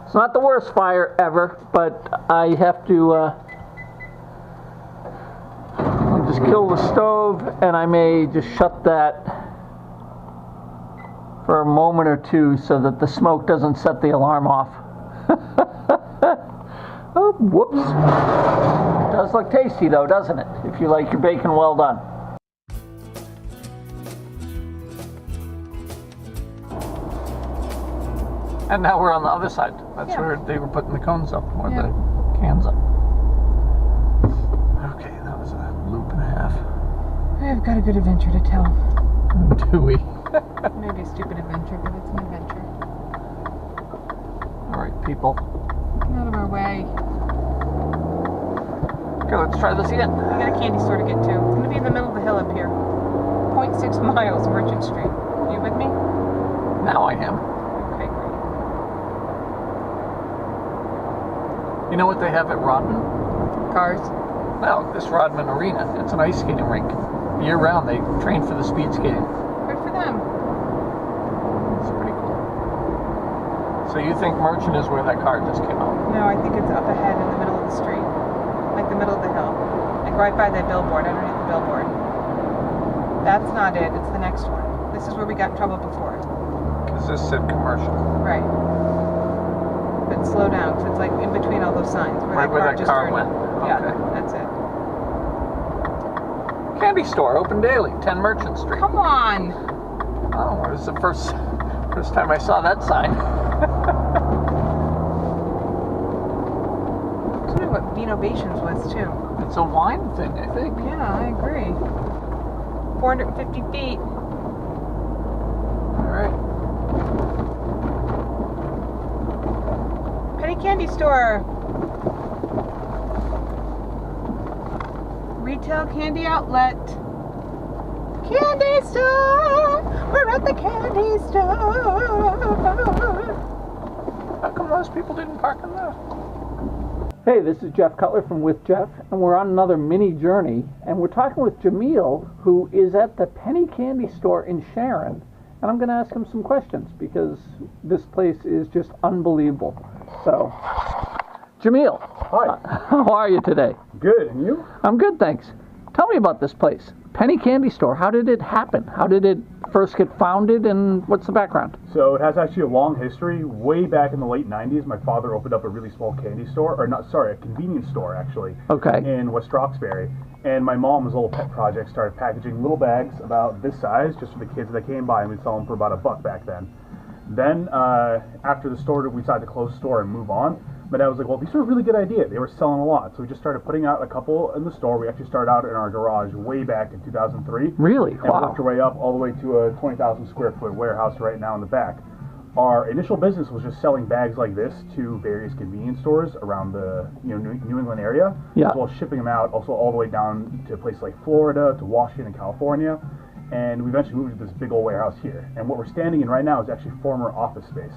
It's not the worst fire ever, but I have to just kill the stove, and I may just shut that for a moment or two so that the smoke doesn't set the alarm off. Oh, whoops. It does look tasty though, doesn't it? If you like your bacon well done. And now we're on the other side. That's where they were putting the cones up, or the cans up. Okay, that was a loop and a half. I've got a good adventure to tell. Do we? Maybe a stupid adventure, but it's an adventure. All right, people. Get out of our way. Okay, let's try this again. We got a candy store to get to. It's going to be in the middle of the hill up here. 0.6 miles, Merchant Street. You with me? Now I am. Okay, great. You know what they have at Rodman? Cars. Well, this Rodman Arena. It's an ice skating rink. Year round, they train for the speed skating. Good for them. It's pretty cool. So you think Merchant is where that car just came out? No, I think it's up ahead in the middle of the street. Like the middle of the hill. Like right by that billboard, underneath the billboard. That's not it, it's the next one. This is where we got in trouble before. Because this said commercial. Right. But slow down, because it's like in between all those signs. Right where that car went. Yeah, Okay. that's it. Candy store, open daily, 10 Merchant Street. Come on! Oh, it was the first time I saw that sign. That's really what Vinovations was, too. It's a wine thing, I think. Yeah, I agree. 450 feet. All right. Penny Candy Store. Retail candy outlet. Candy store. We're at the candy store. How come most people didn't park in there? Hey, this is Jeff Cutler from With Jeff, and we're on another mini journey, and we're talking with Jamil, who is at the Penny Candy Store in Sharon, and I'm going to ask him some questions because this place is just unbelievable. So, Jamil. Hi. How are you today? Good, and you? I'm good, thanks. Tell me about this place, Penny Candy Store. How did it happen? How did it first get founded, and what's the background? So it has actually a long history. Way back in the late 90s, my father opened up a really small candy store, or not, sorry, a convenience store actually, Okay. in West Roxbury. And my mom's little pet project started packaging little bags about this size just for the kids that came by, and we'd sell them for about $1 back then. Then, after the store, we decided to close the store and move on. My dad was like, well, these were a really good idea. They were selling a lot. So we just started putting out a couple in the store. We actually started out in our garage way back in 2003. Really? And Wow. worked our way up all the way to a 20,000 square foot warehouse right now in the back. Our initial business was just selling bags like this to various convenience stores around the New England area, Yeah. as well as shipping them out also all the way down to places like Florida, to Washington, California. And we eventually moved to this big old warehouse here. And what we're standing in right now is actually former office space.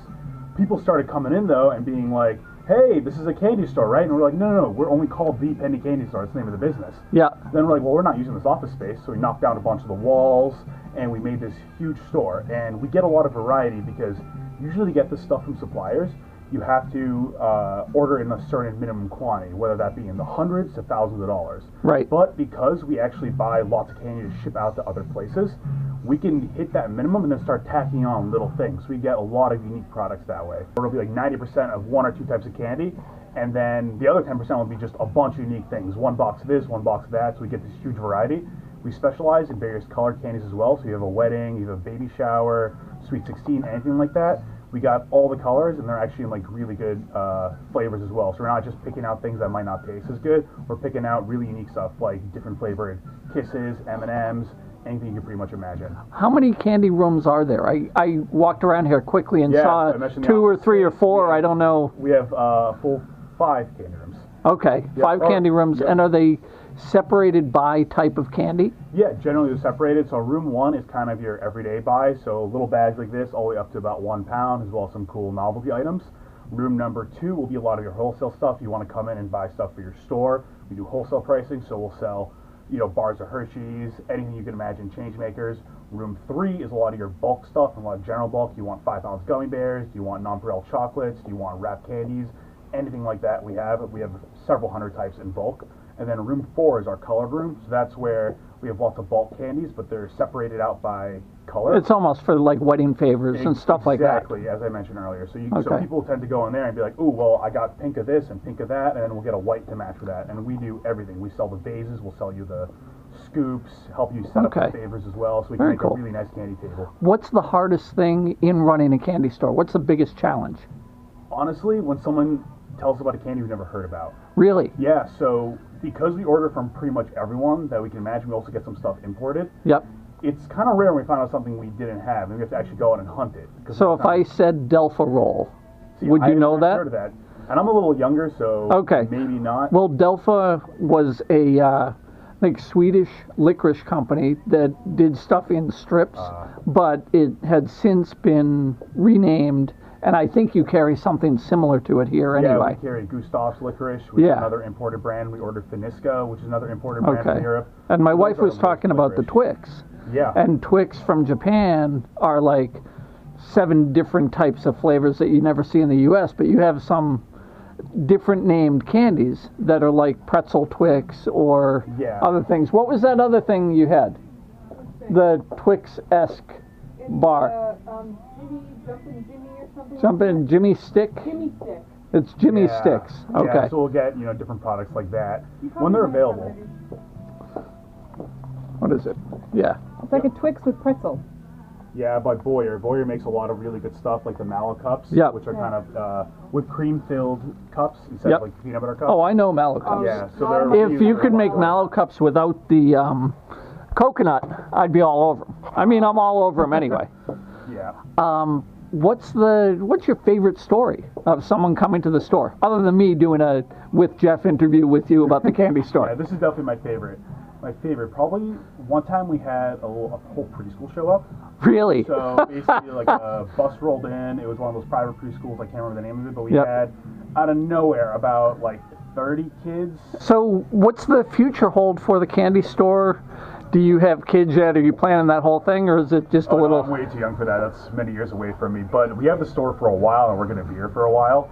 People started coming in though and being like, hey, this is a candy store, right? And we're like, no, we're only called the Penny Candy Store. That's the name of the business. Yeah. Then we're like, well, we're not using this office space, so we knocked down a bunch of the walls, and we made this huge store. And we get a lot of variety because usually to get this stuff from suppliers, you have to order in a certain minimum quantity, whether that be in the hundreds to thousands of dollars. Right. But because we actually buy lots of candy to ship out to other places, we can hit that minimum and then start tacking on little things. We get a lot of unique products that way. It'll be like 90% of one or two types of candy, and then the other 10% will be just a bunch of unique things. One box of this, one box of that, so we get this huge variety. We specialize in various colored candies as well, so you have a wedding, you have a baby shower, sweet 16, anything like that. We got all the colors, and they're actually in like really good flavors as well. So we're not just picking out things that might not taste as good. We're picking out really unique stuff like different flavored Kisses, M&Ms, anything you can pretty much imagine. How many candy rooms are there? I walked around here quickly and Yeah, saw I mentioned the 2 or office 3 or space. 4. Yeah. I don't know. We have full 5 candy rooms. Okay, Yeah, 5 candy rooms. yeah. And are they separated by type of candy? Yeah, generally they're separated. So room 1 is kind of your everyday buy, so little bags like this all the way up to about 1 pound, as well as some cool novelty items. Room number 2 will be a lot of your wholesale stuff. You want to come in and buy stuff for your store. We do wholesale pricing, so we'll sell bars of Hershey's, anything you can imagine, change makers. Room 3 is a lot of your bulk stuff and a lot of general bulk. You want 5-ounce gummy bears? Do you want nonpareil chocolates? Do you want wrapped candies? Anything like that we have. We have several hundred types in bulk. And then room 4 is our colored room. So that's where we have lots of bulk candies, but they're separated out by color. It's almost for like wedding favors and stuff like that. Exactly, as I mentioned earlier. So people tend to go in there and be like, "Ooh, well, I got pink of this and pink of that," and then we'll get a white to match with that. And we do everything. We sell the vases, we'll sell you the scoops, help you set up the favors as well, so we can make a really nice candy table. What's the hardest thing in running a candy store? What's the biggest challenge? Honestly, when someone tells us about a candy we've never heard about. Really? Yeah, so because we order from pretty much everyone that we can imagine, we also get some stuff imported. Yep. It's kind of rare when we find out something we didn't have, and we have to actually go out and hunt it. So if I said Delfa roll, would you know that? I've heard of that. And I'm a little younger, so maybe not. Well, Delfa was a, I think, Swedish licorice company that did stuff in strips, but it had since been renamed, and I think you carry something similar to it here anyway. Yeah, we carry Gustav's licorice, which is another imported brand. We ordered Finisca, which is another imported brand from Europe. And my wife was talking about the Twix. Yeah. And Twix from Japan are like 7 different types of flavors that you never see in the U.S., but you have some different named candies that are like pretzel Twix or other things. What was that other thing you had? The Twix-esque bar. Jimmy or something. Jumpin' Jimmy Stick? Jimmy Stick. It's Jimmy Sticks. Okay. Yeah, so we'll get, different products like that when they're available. What is it? Yeah. It's like a Twix with pretzel. Yeah, by Boyer. Boyer makes a lot of really good stuff, like the Mallow cups, which are kind of whipped cream-filled cups instead of like peanut butter cups. Oh, I know Mallow cups. Yeah, so they're if you could make Mallow cups without the coconut, I'd be all over them. I mean, I'm all over them anyway. Yeah. What's your favorite story of someone coming to the store, other than me doing a With Jeff interview with you about the candy store? Yeah, this is definitely my favorite. My favorite. Probably one time we had a whole preschool show up. Really? So basically, like a bus rolled in. It was one of those private preschools. I can't remember the name of it, but we had out of nowhere about like 30 kids. So what's the future hold for the candy store? Do you have kids yet? Are you planning that whole thing, or is it just a little... No, I'm way too young for that. That's many years away from me. But we have the store for a while, and we're going to be here for a while.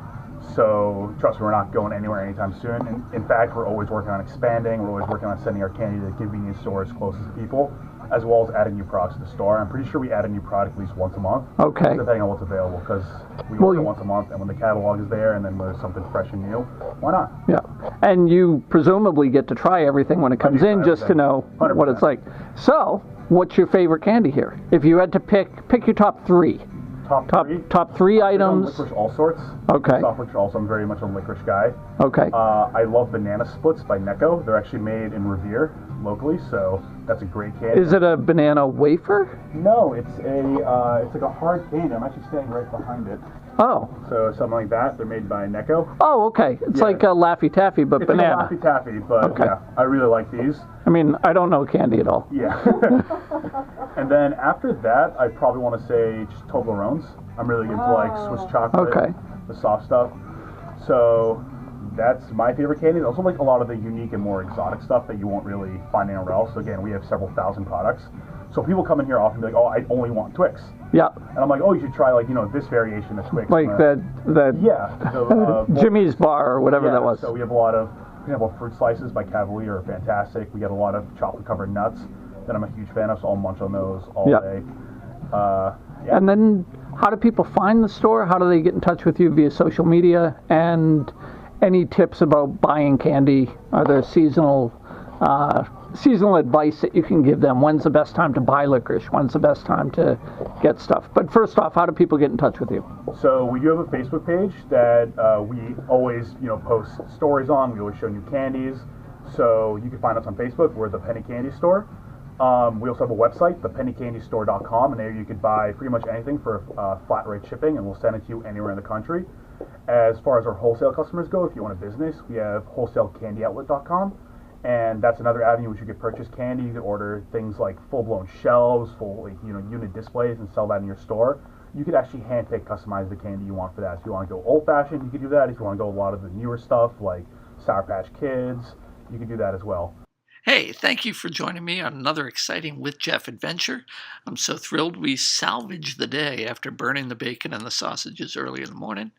So trust me, we're not going anywhere anytime soon. And in fact, we're always working on expanding. We're always working on sending our candy to convenience stores closest to people, as well as adding new products to the store. I'm pretty sure we add a new product at least once a month. Okay. Depending on what's available, because we order once a month, and when the catalog is there, and then there's something fresh and new, why not? Yeah. And you presumably get to try everything when it comes in, just to know 100%. what it's like. So, what's your favorite candy here? If you had to pick your top 3. Top 3 items. Licorice all sorts. Okay. Soft licorice also. I'm very much a licorice guy. Okay. I love banana splits by Necco. They're actually made in Revere locally, so that's a great candy. Is it a banana wafer? No, it's like a hard candy. I'm actually standing right behind it. Oh. So something like that. They're made by Necco. Oh, okay. It's like a Laffy Taffy, but banana. It's like a Laffy Taffy, but yeah, I really like these. I mean, I don't know candy at all. Yeah. And then after that, I probably want to say just Toblerones. I'm really into like Swiss chocolate, the soft stuff. So that's my favorite candy. I also like a lot of the unique and more exotic stuff that you won't really find anywhere else. So again, we have several thousand products. So people come in here often and be like, "Oh, I only want Twix." Yeah. And I'm like, "Oh, you should try like this variation of Twix." Like that. So, Jimmy's Bar or whatever that was. So we have a lot of, for example, fruit slices by Cavalier are fantastic. We get a lot of chocolate covered nuts that I'm a huge fan of, so I'll munch on those all day. And then, how do people find the store? How do they get in touch with you via social media? And any tips about buying candy? Are there seasonal advice that you can give them? When's the best time to buy licorice? When's the best time to get stuff? But first off, how do people get in touch with you? So we do have a Facebook page that we always post stories on. We always show new candies. So you can find us on Facebook. We're the Penny Candy Store. We also have a website, thepennycandystore.com, and there you could buy pretty much anything for flat rate shipping, and we'll send it to you anywhere in the country. As far as our wholesale customers go, if you want a business, we have wholesaleCandyOutlet.com, and that's another avenue which you could purchase candy. You could order things like full-blown shelves, full unit displays, and sell that in your store. You could actually handpick, customize the candy you want for that. If you want to go old-fashioned, you could do that. If you want to go a lot of the newer stuff like Sour Patch Kids, you could do that as well. Hey, thank you for joining me on another exciting With Jeff adventure. I'm so thrilled we salvaged the day after burning the bacon and the sausages early in the morning,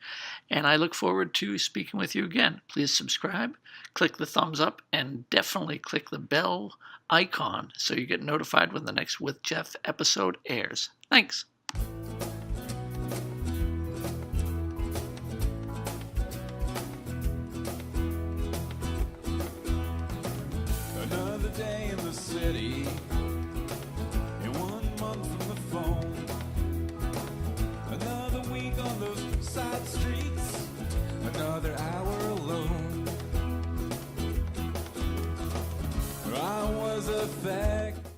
and I look forward to speaking with you again. Please subscribe, click the thumbs up, and definitely click the bell icon so you get notified when the next With Jeff episode airs. Thanks. Another day in the city, and 1 month from the phone. Another week on those side streets, another hour alone. I was affected.